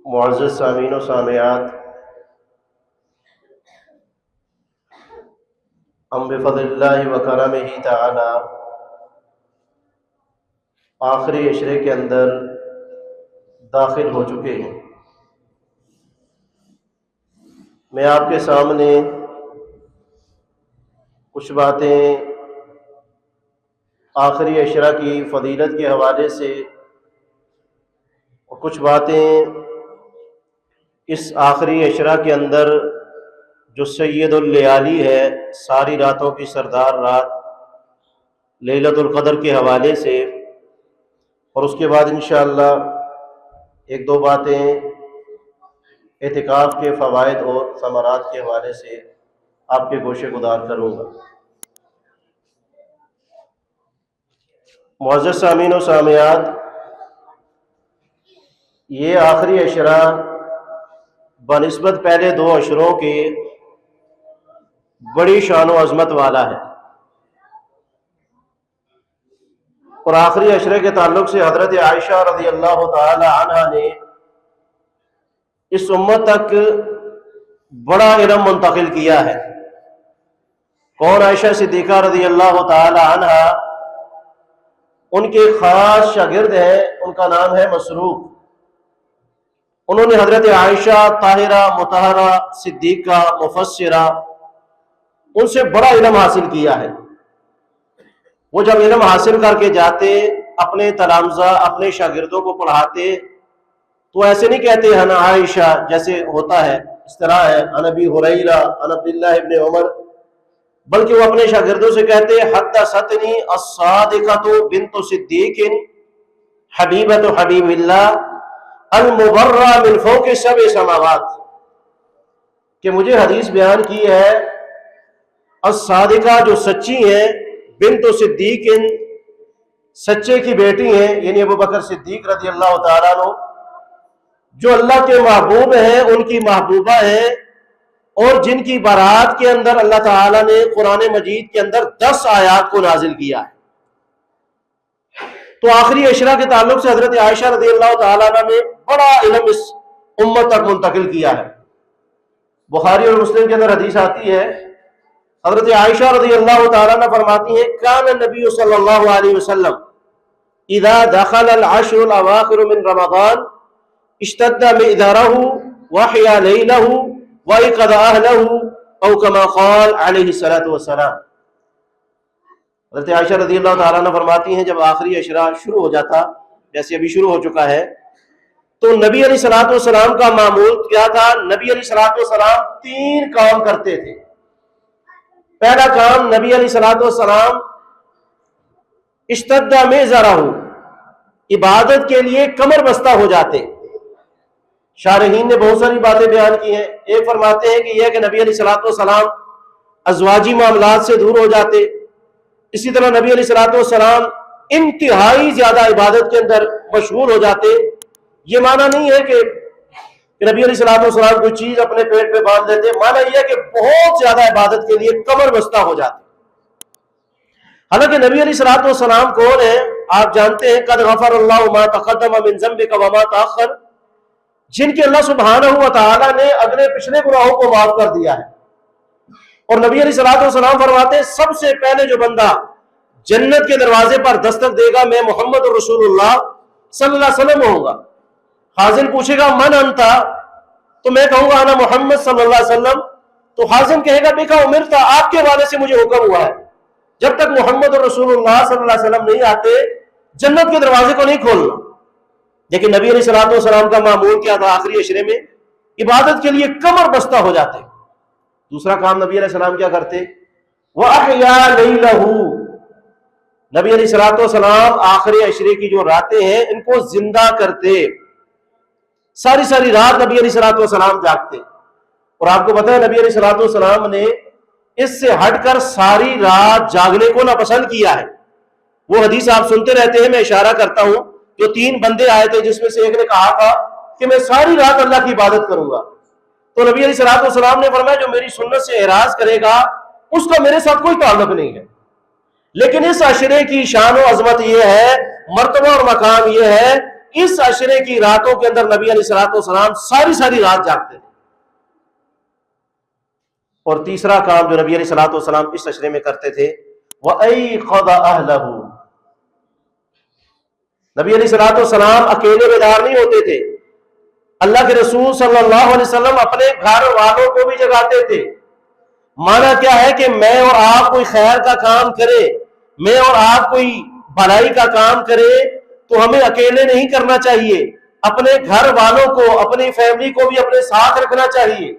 معزز سامعین و سامعات، ہم بفضل اللہ و کرمہ تعالی آخری عشرے کے اندر داخل ہو چکے ہیں۔ میں آپ کے سامنے کچھ باتیں آخری عشرہ کی فضیلت کے حوالے سے اور کچھ باتیں اس آخری عشرہ کے اندر جو سید اللیالی ہے، ساری راتوں کی سردار رات لیلۃ القدر کے حوالے سے، اور اس کے بعد انشاءاللہ ایک دو باتیں اعتکاف کے فوائد اور ثمرات کے حوالے سے آپ کے گوشے گدار کروں گا۔ معزز سامعین و سامعات، یہ آخری عشرہ بنسبت پہلے دو عشروں کے بڑی شان و عظمت والا ہے، اور آخری عشرے کے تعلق سے حضرت عائشہ رضی اللہ تعالی عنہا نے اس امت تک بڑا علم منتقل کیا ہے۔ کون؟ عائشہ صدیقہ رضی اللہ تعالی عنہا، ان کے خاص شاگرد ہیں، ان کا نام ہے مسروق۔ انہوں نے حضرت عائشہ طاہرہ مطہرہ صدیقہ مفسرہ، ان سے بڑا علم حاصل کیا ہے۔ وہ جب علم حاصل کر کے جاتے، اپنے تلامذہ اپنے شاگردوں کو پڑھاتے، تو ایسے نہیں کہتے عن عائشہ جیسے ہوتا ہے، اس طرح ہے عن ابی ہریرہ عن عبداللہ ابن عمر، بلکہ وہ اپنے شاگردوں سے کہتے حدثتنی الصادقۃ بنت صدیق حبیبۃ حبیب اللہ المبرہ من فوق سبع سماوات، کہ مجھے حدیث بیان کی ہے الصادقہ، جو سچی ہیں، بنت صدیق، سچے کی بیٹی ہیں، یعنی ابو بکر صدیق رضی اللہ تعالیٰ عنہ، جو اللہ کے محبوب ہیں، ان کی محبوبہ ہیں، اور جن کی بارات کے اندر اللہ تعالیٰ نے قرآن مجید کے اندر 10 آیات کو نازل کیا ہے۔ تو آخری عشرہ کے تعلق سے حضرت عائشہ رضی اللہ تعالیٰ عنہ نے بڑا علم اس امت تک منتقل کیا ہے۔ بخاری اور مسلم کے اندر حدیث آتی ہے، حضرت عائشہ رضی اللہ تعالیٰ عنہ فرماتی ہیں کان النبی صلی اللہ علیہ وسلم اذا دخل العشر الاواخر من رمضان اشتد مئذرہ وحیا لیلہ وَإِقَدَ أَهْلَهُ أَوْ كَمَا قَالَ علیہ الصَّلَاةُ وَالسَّلَامُ۔ حضرت عائشہ رضی اللہ تعالیٰ عنہ فرماتی ہیں جب آخری عشرہ شروع ہو جاتا، جیسے ابھی شروع ہو چکا ہے، تو نبی علیہ الصلوۃ والسلام کا معمول کیا تھا؟ نبی علیہ الصلوۃ والسلام 3 کام کرتے تھے۔ پہلا کام، نبی علیہ الصلوۃ والسلام اشتد مئزرہ، عبادت کے لیے کمر بستہ ہو جاتے۔ شارحین نے بہت ساری باتیں بیان کی ہیں۔ ایک فرماتے ہیں کہ یہ کہ نبی علیہ الصلوۃ والسلام ازواجی معاملات سے دور ہو جاتے۔ اسی طرح نبی علیہ الصلوۃ والسلام انتہائی زیادہ عبادت کے اندر مشغول ہو جاتے۔ یہ معنی نہیں ہے کہ نبی علیہ الصلوۃ والسلام کوئی چیز اپنے پیٹ پہ باندھ لیتے، معنی یہ ہے کہ بہت زیادہ عبادت کے لیے کمر بستہ ہو جاتے۔ حالانکہ نبی علیہ الصلوۃ والسلام کون ہیں؟ آپ جانتے ہیں قد غفر اللہ ما تقدم من ذنبک وما تاخر، جن کے اللہ سبحانہ و تعالیٰ نے اگلے پچھلے گناہوں کو معاف کر دیا ہے۔ اور نبی علیہ الصلوۃ والسلام فرماتے ہیں سب سے پہلے جو بندہ جنت کے دروازے پر دستک دے گا میں محمد رسول اللہ صلی اللہ علیہ وسلم ہوں گا۔ خازن پوچھے گا من انتا، تو میں کہوں گا انا محمد صلی اللہ علیہ وسلم، تو خازن کہے گا بکا امرتا، آپ کے حوالے سے مجھے حکم ہوا ہے۔ جب تک محمد رسول اللہ صلی اللہ علیہ وسلم نہیں آتے جنت کے دروازے کو نہیں کھولنا۔ لیکن نبی علیہ الصلوۃ والسلام کا معمول کیا تھا؟ آخری عشرے میں عبادت کے لیے کمر بستہ ہو جاتے۔ دوسرا کام نبی علیہ السلام کیا کرتے؟ وَأَحْيَا لَيْلَهُ، نبی علیہ الصلوۃ والسلام آخری عشرے کی جو راتیں ہیں ان کو زندہ کرتے۔ ساری ساری رات نبی علیہ الصلوۃ والسلام جاگتے۔ اور آپ کو پتہ ہے نبی علیہ الصلوۃ والسلام نے اس سے ہٹ کر ساری رات جاگنے کو ناپسند کیا ہے۔ وہ حدیث آپ سنتے رہتے ہیں، میں اشارہ کرتا ہوں، جو 3 بندے آئے تھے جس میں سے ایک نے کہا تھا کہ میں ساری رات اللہ کی عبادت کروں گا، تو نبی علیہ الصلوۃ والسلام نے فرمایا جو میری سنت سے اعراض کرے گا اس کا میرے ساتھ کوئی تعلق نہیں ہے۔ لیکن اس عشرے کی شان و عظمت یہ ہے، مرتبہ اور مقام یہ ہے اس عشرے کی راتوں کے اندر نبی علیہ الصلوۃ والسلام ساری رات جاگتے تھے۔ اور تیسرا کام جو نبی علیہ الصلوۃ والسلام اس عشرے میں کرتے تھے، وَأَيْقَظَ أَهْلَهُ، نبی علیہ الصلوۃ والسلام اکیلے بیدار نہیں ہوتے تھے، اللہ کے رسول صلی اللہ علیہ وسلم اپنے گھر والوں کو بھی جگاتے تھے۔ معنی کیا ہے کہ میں اور آپ کوئی خیر کا کام کرے، میں اور آپ کوئی بھلائی کا کام کرے تو ہمیں اکیلے نہیں کرنا چاہیے، اپنے گھر والوں کو، اپنی فیملی کو بھی اپنے ساتھ رکھنا چاہیے۔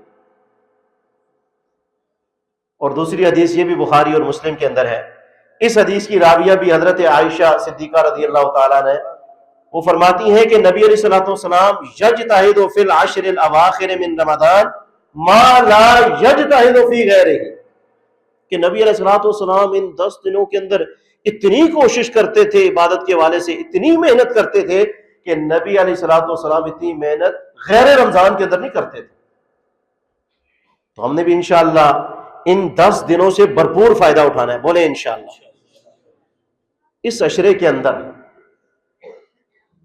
اور دوسری حدیث یہ بھی بخاری اور مسلم کے اندر ہے، اس حدیث کی راویہ بھی حضرت عائشہ صدیقہ رضی اللہ تعالیٰ نے، وہ فرماتی ہیں کہ نبی علیہ الصلوۃ والسلام یجتہد فی العشر الاواخر من رمضان ما لا یجتہد فی غیرہ، کہ نبی علیہ الصلوۃ والسلام ان 10 دنوں کے اندر اتنی کوشش کرتے تھے، عبادت کے والے سے اتنی محنت کرتے تھے کہ نبی علیہ الصلوۃ والسلام اتنی محنت غیر رمضان کے اندر نہیں کرتے تھے۔ تو ہم نے بھی انشاءاللہ ان 10 دنوں سے بھرپور فائدہ اٹھانا ہے، بولے انشاءاللہ۔ اس عشرے کے اندر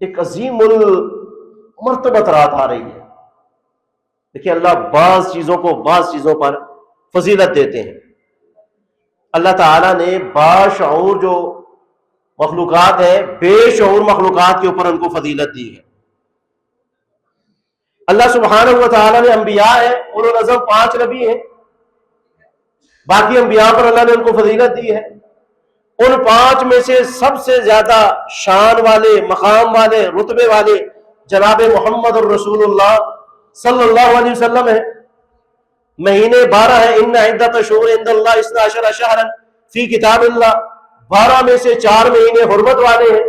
ایک عظیم المرتبت رات آ رہی ہے۔ دیکھیں اللہ بعض چیزوں پر فضیلت دیتے ہیں۔ اللہ تعالیٰ نے باشعور جو مخلوقات ہیں، بے شعور مخلوقات کے اوپر ان کو فضیلت دی ہے۔ اللہ سبحانہ و تعالیٰ نے انبیاء ہیں، اولو العزم 5 نبی ہیں، باقی انبیاء پر اللہ نے ان کو فضیلت دی ہے۔ ان 5 میں سے سب سے زیادہ شان والے، مقام والے، رتبے والے جناب محمد الرسول اللہ صلی اللہ علیہ وسلم ہیں۔ مہینے 12 ہیں، ان عدۃ الشہور عند اللہ 12 شہرا فی کتاب اللہ، 12 میں سے 4 مہینے حرمت والے ہیں،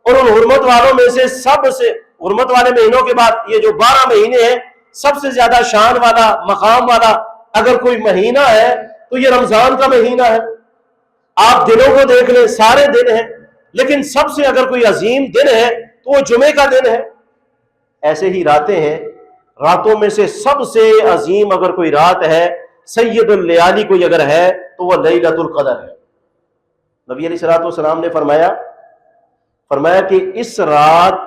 اور ان حرمت والوں میں سے سب سے حرمت والے مہینوں کے بعد یہ جو 12 مہینے ہیں، سب سے زیادہ شان والا، مقام والا اگر کوئی مہینہ ہے تو یہ رمضان کا مہینہ ہے۔ آپ دنوں کو دیکھ لیں، سارے دن ہیں، لیکن سب سے اگر کوئی عظیم دن ہے تو وہ جمعے کا دن ہے۔ ایسے ہی راتیں ہیں، راتوں میں سے سب سے عظیم اگر کوئی رات ہے، سید اللیالی کوئی اگر ہے تو وہ لیلۃ القدر ہے۔ نبی علیہ الصلوۃ والسلام نے فرمایا کہ اس رات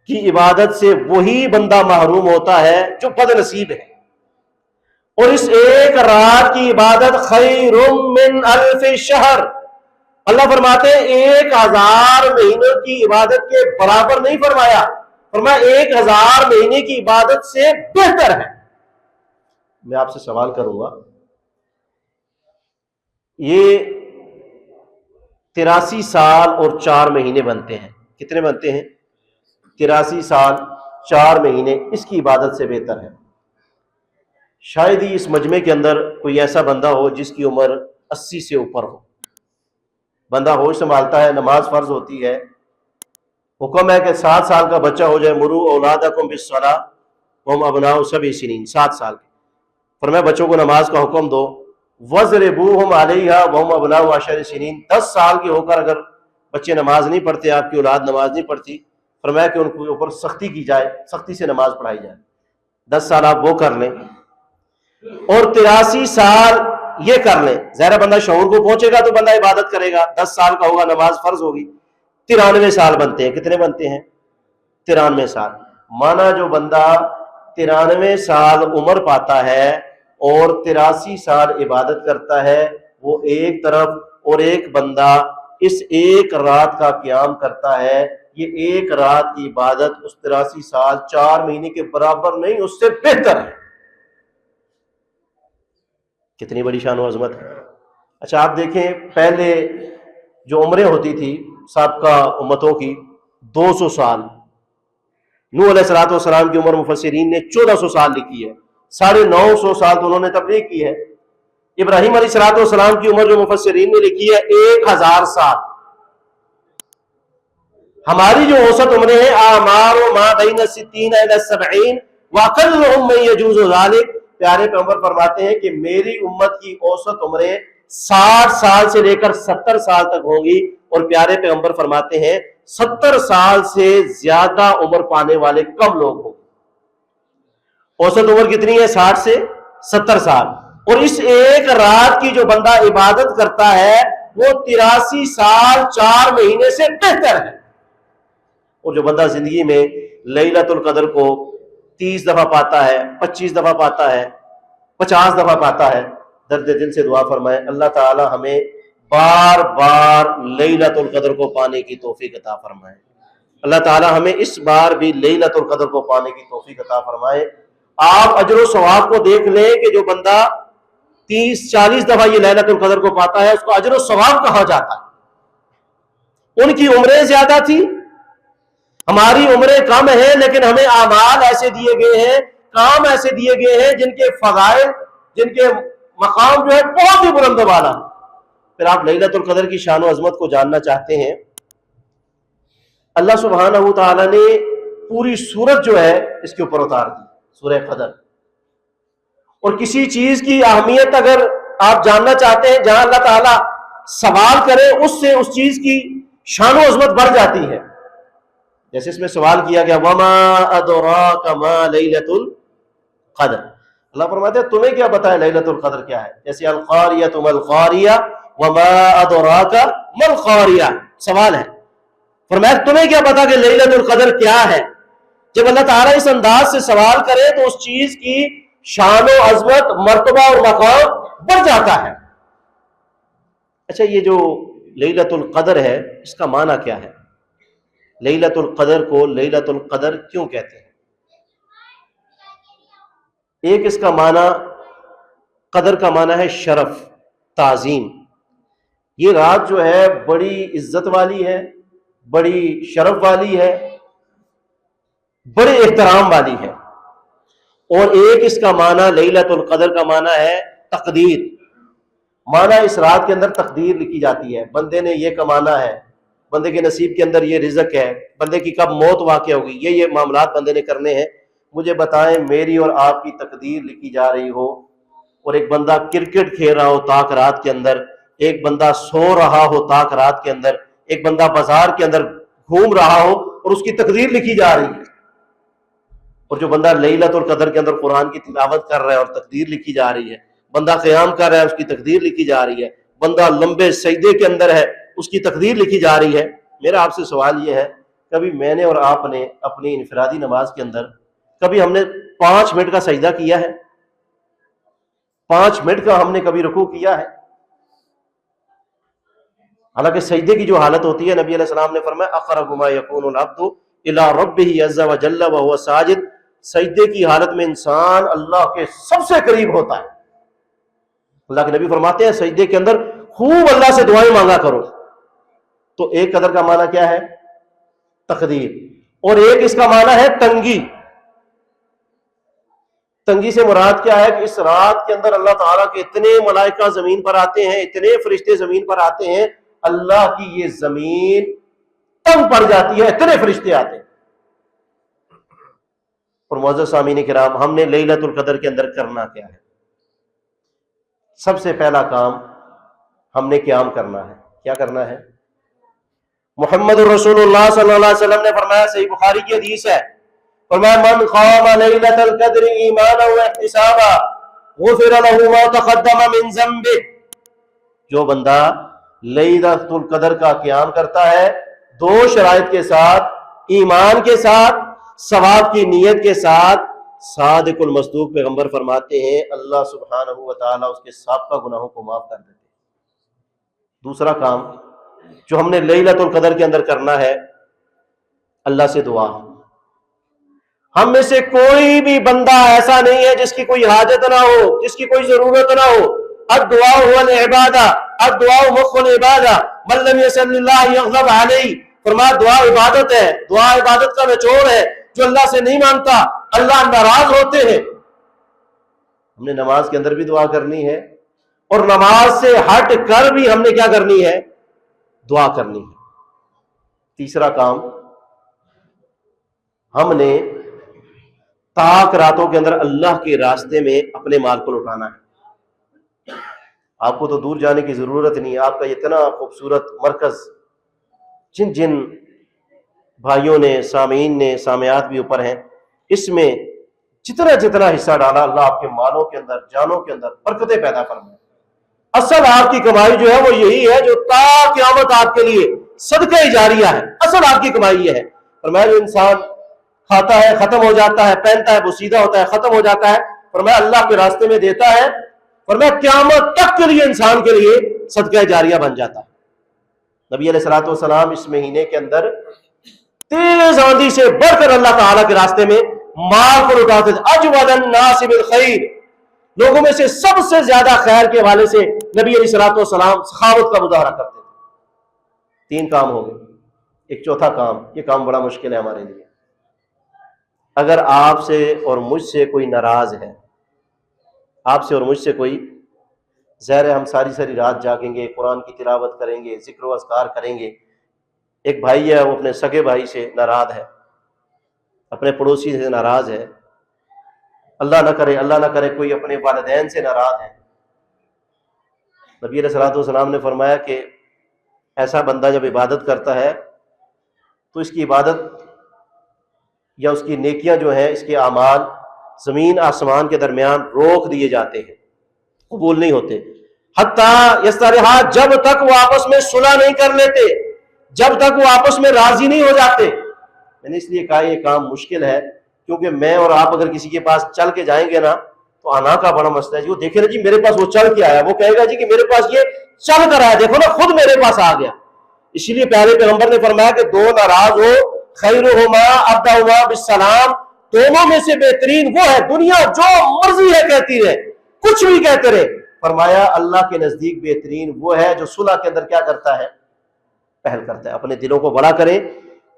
کی عبادت سے وہی بندہ محروم ہوتا ہے جو بد نصیب ہے، اور اس ایک رات کی عبادت خیر من الف شہر، اللہ فرماتے ہیں 1000 مہینوں کی عبادت کے برابر نہیں فرمایا، فرمایا 1000 مہینے کی عبادت سے بہتر ہے۔ میں آپ سے سوال کروں گا، یہ 83 سال اور 4 مہینے بنتے ہیں، کتنے بنتے ہیں؟ 83 سال 4 مہینے، اس کی عبادت سے بہتر ہے۔ شاید ہی اس مجمع کے اندر کوئی ایسا بندہ ہو جس کی عمر 80 سے اوپر ہو، بندہ ہوش سنبھالتا ہے، نماز فرض ہوتی ہے، حکم ہے کہ 7 سال کا بچہ ہو جائے، مرو اولادکم بالصلاۃ وہم ابناء 7 سنین، 7 سال کے، فرمایا بچوں کو نماز کا حکم دو، وَضْرِبُوهُمْ عَلَيْهَا وَهُمْ أَبْنَاءُ 10 سنین، 10 سال کے ہو کر اگر بچے نماز نہیں پڑھتے، آپ کی اولاد نماز نہیں پڑھتی، فرمایا کہ ان کے اوپر سختی کی جائے، سختی سے نماز پڑھائی جائے۔ 10 سال آپ وہ کر لیں، اور 83 سال یہ کر لیں، ظاہر بندہ شعور کو پہنچے گا تو بندہ عبادت کرے گا، 10 سال کا ہوگا، نماز فرض ہوگی، 93 سال بنتے ہیں۔ کتنے بنتے ہیں؟ 93 سال۔ مانا جو بندہ 93 سال عمر پاتا ہے اور 83 سال عبادت کرتا ہے، وہ ایک طرف، اور ایک بندہ اس ایک رات کا قیام کرتا ہے، یہ ایک رات کی عبادت اس 83 سال 4 مہینے کے برابر نہیں، اس سے بہتر ہے۔ کتنی بڑی شان و عظمت ہے۔ اچھا آپ دیکھیں، پہلے جو عمریں ہوتی تھی سابقہ امتوں کی 200 سال، نوح علیہ الصلوۃ والسلام کی عمر مفسرین نے 1400 سال لکھی ہے، 950 سال تو انہوں نے تبلیغ کی ہے۔ ابراہیم علیہ الصلوۃ والسلام کی عمر جو مفسرین نے لکھی ہے 1000 سال۔ ہماری جو اوسط عمریں ہیں، اعمار ما بین 60 الی 70 واقلهم من یجوز ذلک، پیارے پیغمبر فرماتے ہیں کہ میری امت کی اوسط عمریں 60 سال سے لے کر 70 سال تک ہوں گی، اور پیارے پیغمبر فرماتے ہیں 70 سال سے زیادہ عمر پانے والے کم لوگ ہوں گے۔ اوسط عمر کتنی ہے؟ 60 سے 70 سال، اور اس ایک رات کی جو بندہ عبادت کرتا ہے وہ 83 سال 4 مہینے سے بہتر ہے۔ اور جو بندہ زندگی میں لیلۃ القدر کو 30 دفعہ پاتا ہے، 25 دفعہ پاتا ہے، 50 دفعہ پاتا ہے، درد دل سے دعا فرمائے اللہ تعالی ہمیں بار بار لیلۃ القدر کو پانے کی توفیق عطا فرمائے۔ اللہ تعالی ہمیں اس بار بھی لیلۃ القدر کو پانے کی توفیق عطا فرمائے۔ آپ اجر و ثواب کو دیکھ لیں کہ جو بندہ 30-40 دفعہ یہ لیلۃ القدر کو پاتا ہے اس کو اجر و ثواب کہا جاتا ہے۔ ان کی عمریں زیادہ تھی، ہماری عمریں کم ہیں، لیکن ہمیں اعمال ایسے دیے گئے ہیں، کام ایسے دیے گئے ہیں جن کے فضائل، جن کے مقام جو ہے بہت ہی بلند و بالا۔ پھر آپ لیلۃ القدر کی شان و عظمت کو جاننا چاہتے ہیں، اللہ سبحانہ تعالیٰ نے پوری سورت جو ہے اس کے اوپر اتار دی، سورہ قدر۔ اور کسی چیز کی اہمیت اگر آپ جاننا چاہتے ہیں، جہاں اللہ تعالیٰ سوال کرے اس سے اس چیز کی شان و عظمت بڑھ جاتی ہے۔ جیسے اس میں سوال کیا گیا وما ادراک ما لیلۃ القدر، اللہ فرماتے ہیں تمہیں کیا پتا ہے لیلۃ القدر کیا ہے؟ جیسے القاریۃ ما القاریہ وما ادراک ما القاریہ، سوال ہے، فرمایا تمہیں کیا پتا کہ لیلۃ القدر کیا ہے؟ جب اللہ تعالیٰ اس انداز سے سوال کرے تو اس چیز کی شان و عظمت، مرتبہ اور مقام بڑھ جاتا ہے۔ اچھا، یہ جو لیلۃ القدر ہے اس کا معنی کیا ہے؟ لیلۃ القدر کو لیلۃ القدر کیوں کہتے ہیں؟ ایک اس کا معنی، قدر کا معنی ہے شرف، تعظیم۔ یہ رات جو ہے بڑی عزت والی ہے، بڑی شرف والی ہے، بڑے احترام والی ہے۔ اور ایک اس کا معنی لیلۃ القدر کا معنی ہے تقدیر۔ معنی اس رات کے اندر تقدیر لکھی جاتی ہے، بندے نے یہ کمانا ہے، بندے کے نصیب کے اندر یہ رزق ہے، بندے کی کب موت واقع ہوگی، یہ معاملات بندے نے کرنے ہیں۔ مجھے بتائیں میری اور آپ کی تقدیر لکھی جا رہی ہو، اور ایک بندہ کرکٹ کھیل رہا ہو تاک رات کے اندر، ایک بندہ سو رہا ہو تاک رات کے اندر، ایک بندہ بازار کے اندر گھوم رہا ہو اور اس کی تقدیر لکھی جا رہی ہے، اور جو بندہ لیلۃ القدر کے اندر قرآن کی تلاوت کر رہا ہے اور تقدیر لکھی جا رہی ہے، بندہ قیام کر رہا ہے اس کی تقدیر لکھی جا رہی ہے، بندہ لمبے سجدے کے اندر ہے اس کی تقدیر لکھی جا رہی ہے۔ میرا آپ سے سوال یہ ہے، کبھی میں نے اور آپ نے اپنی انفرادی نماز کے اندر کبھی ہم نے 5 منٹ کا سجدہ کیا ہے؟ 5 منٹ کا ہم نے کبھی رکوع کیا ہے؟ حالانکہ سجدے کی جو حالت ہوتی ہے، نبی علیہ السلام نے فرمایا اقرب ما یکون العبد الی ربہ عز وجل وهو ساجد، سجدے کی حالت میں انسان اللہ کے سب سے قریب ہوتا ہے۔ اللہ کے نبی فرماتے ہیں سجدے کے اندر خوب اللہ سے دعائیں مانگا کرو۔ تو ایک قدر کا معنی کیا ہے؟ تقدیر۔ اور ایک اس کا معنی ہے تنگی۔ تنگی سے مراد کیا ہے کہ اس رات کے اندر اللہ تعالیٰ کے اتنے ملائکہ زمین پر آتے ہیں، اتنے فرشتے زمین پر آتے ہیں، اللہ کی یہ زمین تنگ پڑ جاتی ہے، اتنے فرشتے آتے ہیں۔ اور معزز سامعین کرام، ہم نے لیلۃ القدر کے اندر کرنا کیا ہے؟ سب سے پہلا کام ہم نے قیام کرنا ہے۔ کیا کرنا ہے؟ محمد رسول اللہ صلی اللہ علیہ وسلم نے فرمایا، صحیح بخاری کی حدیث ہے، فرمایا من قام لیلۃ القدر ایمانا واحتسابا غفر له ما تقدم من ذنبه، جو بندہ لیلۃ القدر کا قیام کرتا ہے 2 شرائط کے ساتھ، ایمان کے ساتھ، ثواب کی نیت کے ساتھ، صادق المصدوق پیغمبر فرماتے ہیں اللہ سبحانہ و تعالیٰ اس کے سابقہ گناہوں کو معاف کر دیتے ہیں۔ دوسرا کام جو ہم نے لیلۃ القدر کے اندر کرنا ہے، اللہ سے دعا۔ ہم میں سے کوئی بھی بندہ ایسا نہیں ہے جس کی کوئی حاجت نہ ہو، جس کی کوئی ضرورت نہ ہو۔ الدعاء هو العبادہ، الدعاء مخ العبادہ، من لم يسل اللہ یغضب علیہ، فرمایا دعا عبادت ہے، دعا عبادت کا نچوڑ ہے، جو اللہ سے نہیں مانتا اللہ ناراض ہوتے ہیں۔ ہم نے نماز کے اندر بھی دعا کرنی ہے، اور نماز سے ہٹ کر بھی ہم نے کیا کرنی ہے؟ دعا کرنی ہے۔ تیسرا کام، ہم نے تاک راتوں کے اندر اللہ کے راستے میں اپنے مال کو لٹانا ہے۔ آپ کو تو دور جانے کی ضرورت نہیں، آپ کا اتنا خوبصورت مرکز، جن جن بھائیوں نے، سامعین نے، سامعات بھی اوپر ہیں، اس میں جتنا جتنا حصہ ڈالا اللہ آپ کے مالوں کے اندر، جانوں کے اندر برکتیں پیدا فرمائے۔ اصل آپ کی کمائی جو ہے وہ یہی ہے جو تا قیامت آپ کے لیے صدقہ جاریہ ہے۔ اصل آپ کی کمائی یہ ہے فرمایا جو انسان کھاتا ہے ختم ہو جاتا ہے، پہنتا ہے بوسیدہ ہوتا ہے ختم ہو جاتا ہے، فرمایا اللہ کے راستے میں دیتا ہے، فرمایا قیامت تک کے لیے انسان کے لیے صدقہ جاریہ بن جاتا ہے۔ نبی علیہ الصلوۃ والسلام اس مہینے کے اندر تیز آندھی سے بڑھ کر اللہ تعالیٰ کے راستے میں مال کو لٹاتے تھے۔ اجود الناس بالخیر، لوگوں میں سے سب سے زیادہ خیر کے حوالے سے نبی علیہ الصلوۃ والسلام سخاوت کا مظاہرہ کرتے تھے۔ 3 کام ہو گئے، ایک چوتھا کام، یہ کام بڑا مشکل ہے ہمارے لیے۔ اگر آپ سے اور مجھ سے کوئی ناراض ہے، آپ سے اور مجھ سے کوئی، ظاہر ہے ہم ساری رات جاگیں گے، قرآن کی تلاوت کریں گے، ذکر و اذکار کریں گے۔ ایک بھائی ہے، وہ اپنے سگے بھائی سے ناراض ہے، اپنے پڑوسی سے ناراض ہے، اللہ نہ کرے کوئی اپنے والدین سے ناراض ہے۔ نبی علیہ الصلوۃ والسلام نے فرمایا کہ ایسا بندہ جب عبادت کرتا ہے تو اس کی عبادت یا اس کی نیکیاں جو ہیں، اس کے اعمال زمین آسمان کے درمیان روک دیے جاتے ہیں، قبول نہیں ہوتے۔ حتیٰ یسترحا، جب تک وہ آپس میں صلح نہیں کر لیتے، جب تک وہ آپس میں راضی نہیں ہو جاتے۔ میں نے اس لیے کہا یہ کام مشکل ہے، کیونکہ میں اور آپ اگر کسی کے پاس چل کے جائیں گے نا تو آنا کا بڑا مسئلہ ہے جی، وہ دیکھے نا جی میرے پاس وہ چل کے آیا، وہ کہے گا جی کہ میرے پاس یہ چل کر آیا، دیکھو نا خود میرے پاس آ گیا۔ اسی لیے پیارے پیغمبر نے فرمایا کہ 2 ناراض ہو، خیرہما ابداؤہما بالسلام، دونوں میں سے بہترین وہ ہے، دنیا جو مرضی ہے کہتی رہے، کچھ بھی کہتے رہے، فرمایا اللہ کے نزدیک بہترین وہ ہے جو صلح کے اندر کیا کرتا ہے، پہل کرتا ہے، اپنے دلوں کو بڑا کرے۔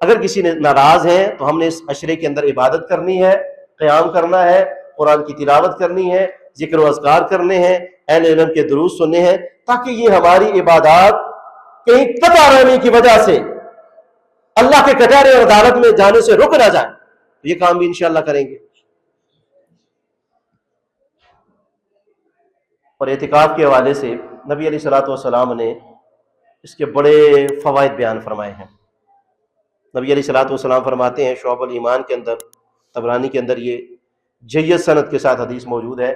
اگر کسی نے ناراض ہے تو ہم نے اس عشرے کے اندر عبادت کرنی ہے، قیام کرنا ہے، قرآن کی تلاوت کرنی ہے، ذکر و اذکار کرنے ہیں، اہل علم کے دروس سننے ہیں، تاکہ یہ ہماری عبادات کہیں قطع رہنے کی وجہ سے اللہ کے کٹہرے اور عدالت میں جانے سے رک نہ جائے۔ یہ کام بھی انشاءاللہ کریں گے۔ اور اعتکاف کے حوالے سے نبی علیہ الصلوۃ والسلام نے اس کے بڑے فوائد بیان فرمائے ہیں۔ نبی علیہ الصلوۃ والسلام فرماتے ہیں، شعب الایمان کے اندر، طبرانی کے اندر یہ جید سند کے ساتھ حدیث موجود ہے،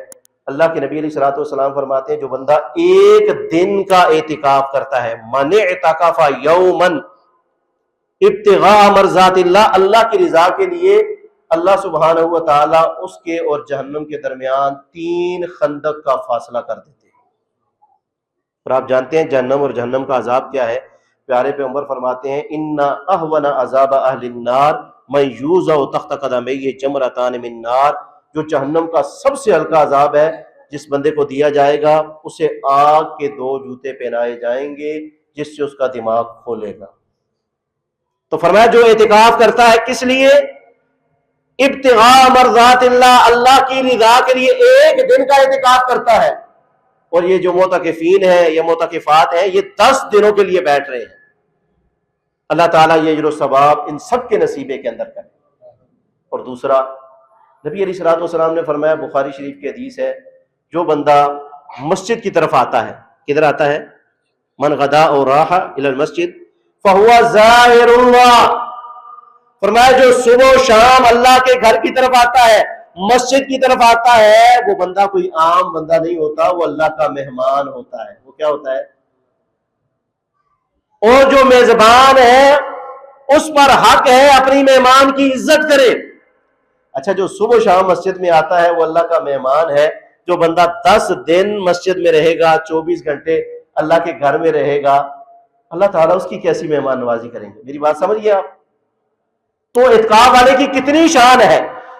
اللہ کے نبی علیہ الصلوۃ والسلام فرماتے ہیں جو بندہ ایک دن کا اعتکاف کرتا ہے، من اعتکف یوما ابتغاء مرضات اللہ، اللہ کی رضا کے لیے اللہ سبحانہ و تعالی اس کے اور جہنم کے درمیان 3 خندق کا فاصلہ کر دیتے ہیں۔ اور آپ جانتے ہیں جہنم اور جہنم کا عذاب کیا ہے، پیارے پیغمبر فرماتے ہیں ان اہون عذاب اہل النار من یوضع تحت قدمیہ جمرتان من نار، جو جہنم کا سب سے ہلکا عذاب ہے جس بندے کو دیا جائے گا، اسے آگ کے 2 جوتے پہنائے جائیں گے جس سے اس کا دماغ کھولے گا۔ تو فرمایا جو اعتکاف کرتا ہے کس لیے، ابتغاء مرضات اللہ، اللہ کی رضا کے لیے ایک دن کا اعتکاف کرتا ہے، اور یہ جو معتکفین ہیں یا معتکفات ہیں یہ 10 دنوں کے لیے بیٹھ رہے ہیں، اللہ تعالیٰ یہ اجر و ثواب ان سب کے نصیبے کے اندر کرے۔ اور دوسرا، نبی علیہ الصلوۃ والسلام نے فرمایا، بخاری شریف کی حدیث ہے، جو بندہ مسجد کی طرف آتا ہے، کدھر آتا ہے، من غدا اور راح الی المسجد فہو زائر اللہ، فرمایا جو صبح و شام اللہ کے گھر کی طرف آتا ہے، مسجد کی طرف آتا ہے، وہ بندہ کوئی عام بندہ نہیں ہوتا، وہ اللہ کا مہمان ہوتا ہے۔ وہ کیا ہوتا ہے، اور جو میزبان ہے اس پر حق ہے اپنی مہمان کی عزت کرے۔ اچھا، جو صبح و شام مسجد میں آتا ہے وہ اللہ کا مہمان ہے، جو بندہ 10 دن مسجد میں رہے گا، 24 گھنٹے اللہ کے گھر میں رہے گا، اللہ تعالیٰ اس کی کیسی مہمان نوازی کریں گے، میری بات سمجھیے آپ۔ تو اعتکاف والے کی کتنی شان ہے،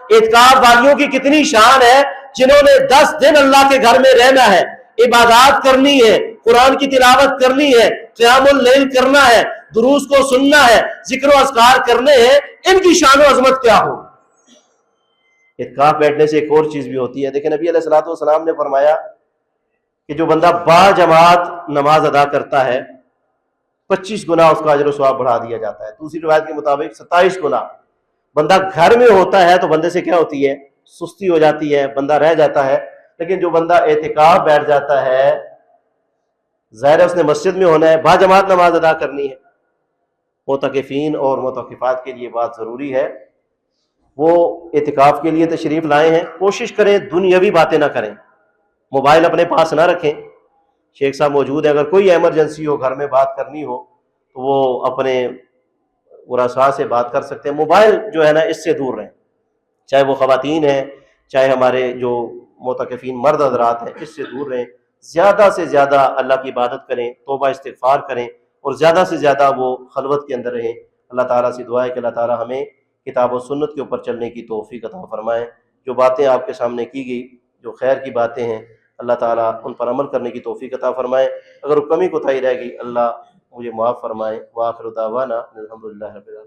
اعتکاف والیوں کی کتنی شان ہے، جنہوں نے 10 دن اللہ کے گھر میں رہنا ہے، عبادات کرنی ہے، قرآن کی تلاوت کرنی ہے، قیام اللیل کرنا ہے، دروس کو سننا ہے، ذکر و اذکار کرنے ہیں، ان کی شان و عظمت کیا ہو۔ اعتکاف بیٹھنے سے ایک اور چیز بھی ہوتی ہے، دیکھیں نبی علیہ الصلوۃ والسلام نے فرمایا کہ جو بندہ با جماعت نماز ادا کرتا ہے 25 گنا اس کا اجر و ثواب بڑھا دیا جاتا ہے، دوسری روایت کے مطابق 27 گنا۔ بندہ گھر میں ہوتا ہے تو بندے سے کیا ہوتی ہے، سستی ہو جاتی ہے، بندہ رہ جاتا ہے، لیکن جو بندہ اعتکاف بیٹھ جاتا ہے، ظاہر ہے اس نے مسجد میں ہونا ہے، با جماعت نماز ادا کرنی ہے۔ معتکفین اور معتکفات کے لیے بات ضروری ہے، وہ اعتکاف کے لیے تشریف لائے ہیں، کوشش کریں دنیاوی باتیں نہ کریں، موبائل اپنے پاس نہ رکھیں۔ شیخ صاحب موجود ہیں، اگر کوئی ایمرجنسی ہو، گھر میں بات کرنی ہو تو وہ اپنے ورثاء سے بات کر سکتے ہیں. موبائل جو ہے نا اس سے دور رہیں، چاہے وہ خواتین ہیں چاہے ہمارے جو معتکفین مرد حضرات ہیں، اس سے دور رہیں. زیادہ سے زیادہ اللہ کی عبادت کریں، توبہ استغفار کریں، اور زیادہ سے زیادہ وہ خلوت کے اندر رہیں. اللہ تعالیٰ سے دعا ہے کہ اللہ تعالیٰ ہمیں کتاب و سنت کے اوپر چلنے کی توفیق عطا فرمائے. جو باتیں آپ کے سامنے کی گئی، جو خیر کی باتیں ہیں، اللہ تعالیٰ ان پر عمل کرنے کی توفیق عطا فرمائے. اگر کمی کوتاہی رہ گئی اللہ مجھے معاف فرمائے. وآخر دعوانا الحمدللہ رب العالمین.